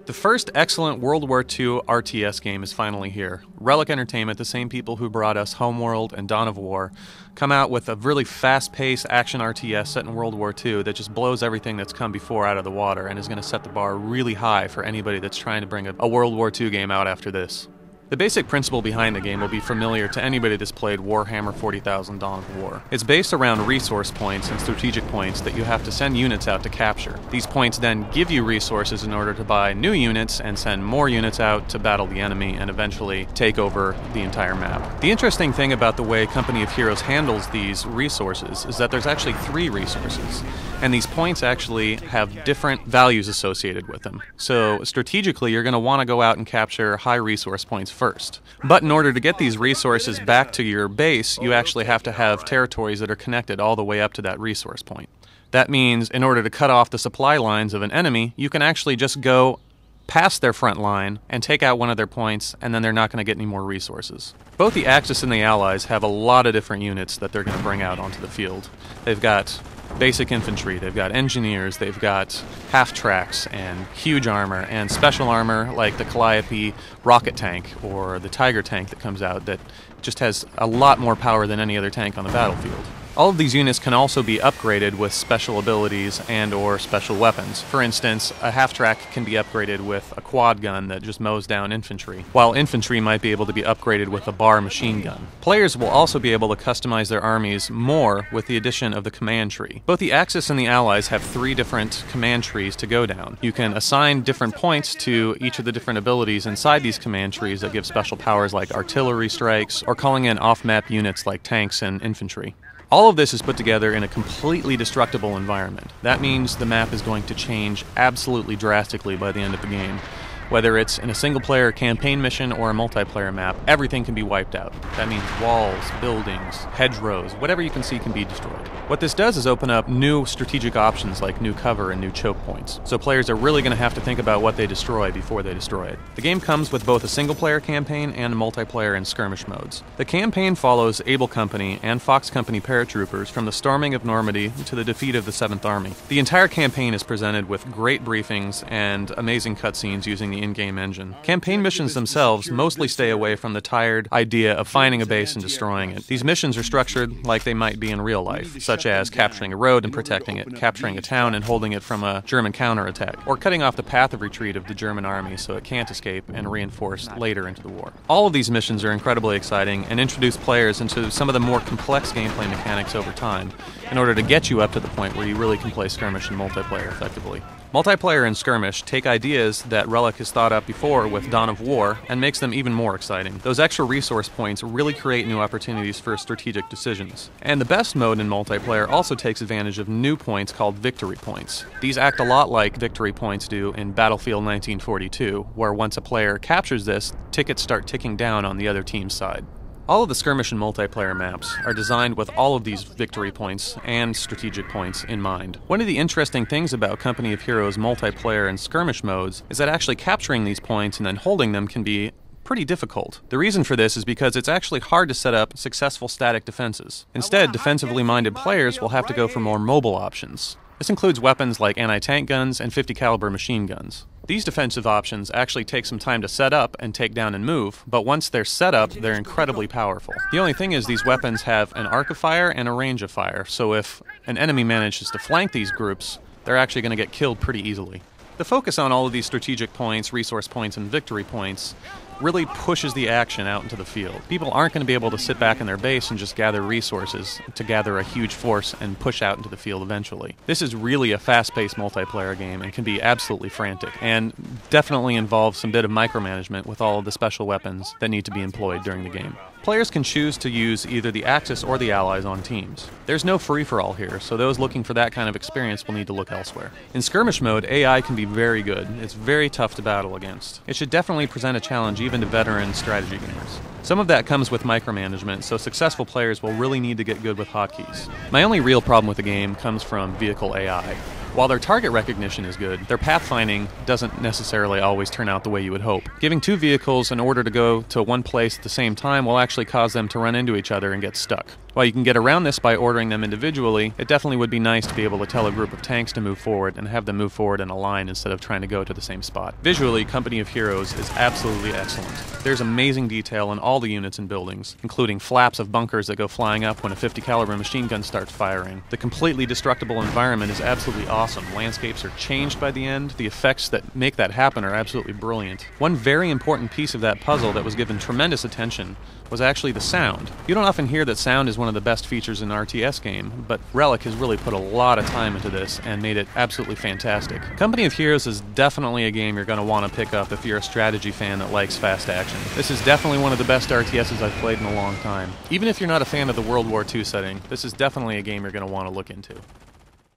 The first excellent World War II RTS game is finally here. Relic Entertainment, the same people who brought us Homeworld and Dawn of War, come out with a really fast-paced action RTS set in World War II that just blows everything that's come before out of the water and is going to set the bar really high for anybody that's trying to bring a World War II game out after this. The basic principle behind the game will be familiar to anybody that's played Warhammer 40,000 Dawn of War. It's based around resource points and strategic points that you have to send units out to capture. These points then give you resources in order to buy new units and send more units out to battle the enemy and eventually take over the entire map. The interesting thing about the way Company of Heroes handles these resources is that there's actually 3 resources, and these points actually have different values associated with them. So strategically, you're going to want to go out and capture high resource points first. But in order to get these resources back to your base, you actually have to have territories that are connected all the way up to that resource point. That means in order to cut off the supply lines of an enemy, you can actually just go past their front line and take out one of their points, and then they're not going to get any more resources. Both the Axis and the Allies have a lot of different units that they're going to bring out onto the field. They've got basic infantry, they've got engineers, they've got half-tracks and huge armor and special armor like the Calliope rocket tank or the Tiger tank that comes out that just has a lot more power than any other tank on the battlefield. All of these units can also be upgraded with special abilities and or special weapons. For instance, a half-track can be upgraded with a quad gun that just mows down infantry, while infantry might be able to be upgraded with a bar machine gun. Players will also be able to customize their armies more with the addition of the command tree. Both the Axis and the Allies have 3 different command trees to go down. You can assign different points to each of the different abilities inside these command trees that give special powers like artillery strikes or calling in off-map units like tanks and infantry. All of this is put together in a completely destructible environment. That means the map is going to change absolutely drastically by the end of the game. Whether it's in a single-player campaign mission or a multiplayer map, everything can be wiped out. That means walls, buildings, hedgerows, whatever you can see can be destroyed. What this does is open up new strategic options like new cover and new choke points. So players are really going to have to think about what they destroy before they destroy it. The game comes with both a single-player campaign and a multiplayer and skirmish modes. The campaign follows Able Company and Fox Company paratroopers from the storming of Normandy to the defeat of the 7th Army. The entire campaign is presented with great briefings and amazing cutscenes using the in-game engine. Campaign missions themselves mostly stay away from the tired idea of finding a base and destroying it. These missions are structured like they might be in real life, such as capturing a road and protecting it, capturing a town and holding it from a German counterattack, or cutting off the path of retreat of the German army so it can't escape and reinforce later into the war. All of these missions are incredibly exciting and introduce players into some of the more complex gameplay mechanics over time in order to get you up to the point where you really can play skirmish and multiplayer effectively. Multiplayer and skirmish take ideas that Relic has thought up before with Dawn of War and makes them even more exciting. Those extra resource points really create new opportunities for strategic decisions. And the best mode in multiplayer also takes advantage of new points called victory points. These act a lot like victory points do in Battlefield 1942, where once a player captures this, tickets start ticking down on the other team's side. All of the skirmish and multiplayer maps are designed with all of these victory points and strategic points in mind. One of the interesting things about Company of Heroes multiplayer and skirmish modes is that actually capturing these points and then holding them can be pretty difficult. The reason for this is because it's actually hard to set up successful static defenses. Instead, defensively minded players will have to go for more mobile options. This includes weapons like anti-tank guns and 50 caliber machine guns. These defensive options actually take some time to set up and take down and move, but once they're set up, they're incredibly powerful. The only thing is these weapons have an arc of fire and a range of fire, so if an enemy manages to flank these groups, they're actually going to get killed pretty easily. The focus on all of these strategic points, resource points, and victory points really pushes the action out into the field. People aren't going to be able to sit back in their base and just gather resources to gather a huge force and push out into the field eventually. This is really a fast-paced multiplayer game and can be absolutely frantic, and definitely involves some bit of micromanagement with all of the special weapons that need to be employed during the game. Players can choose to use either the Axis or the Allies on teams. There's no free-for-all here, so those looking for that kind of experience will need to look elsewhere. In skirmish mode, AI can be very good. It's very tough to battle against. It should definitely present a challenge even to veteran strategy gamers. Some of that comes with micromanagement, so successful players will really need to get good with hotkeys. My only real problem with the game comes from vehicle AI. While their target recognition is good, their pathfinding doesn't necessarily always turn out the way you would hope. Giving 2 vehicles in order to go to one place at the same time will actually cause them to run into each other and get stuck. While you can get around this by ordering them individually, it definitely would be nice to be able to tell a group of tanks to move forward and have them move forward in a line instead of trying to go to the same spot. Visually, Company of Heroes is absolutely excellent. There's amazing detail in all the units and buildings, including flaps of bunkers that go flying up when a 50 caliber machine gun starts firing. The completely destructible environment is absolutely awesome. Landscapes are changed by the end. The effects that make that happen are absolutely brilliant. One very important piece of that puzzle that was given tremendous attention was actually the sound. You don't often hear that sound is one of the best features in an RTS game, but Relic has really put a lot of time into this and made it absolutely fantastic. Company of Heroes is definitely a game you're going to want to pick up if you're a strategy fan that likes fast action. This is definitely one of the best RTSs I've played in a long time. Even if you're not a fan of the World War II setting, this is definitely a game you're going to want to look into.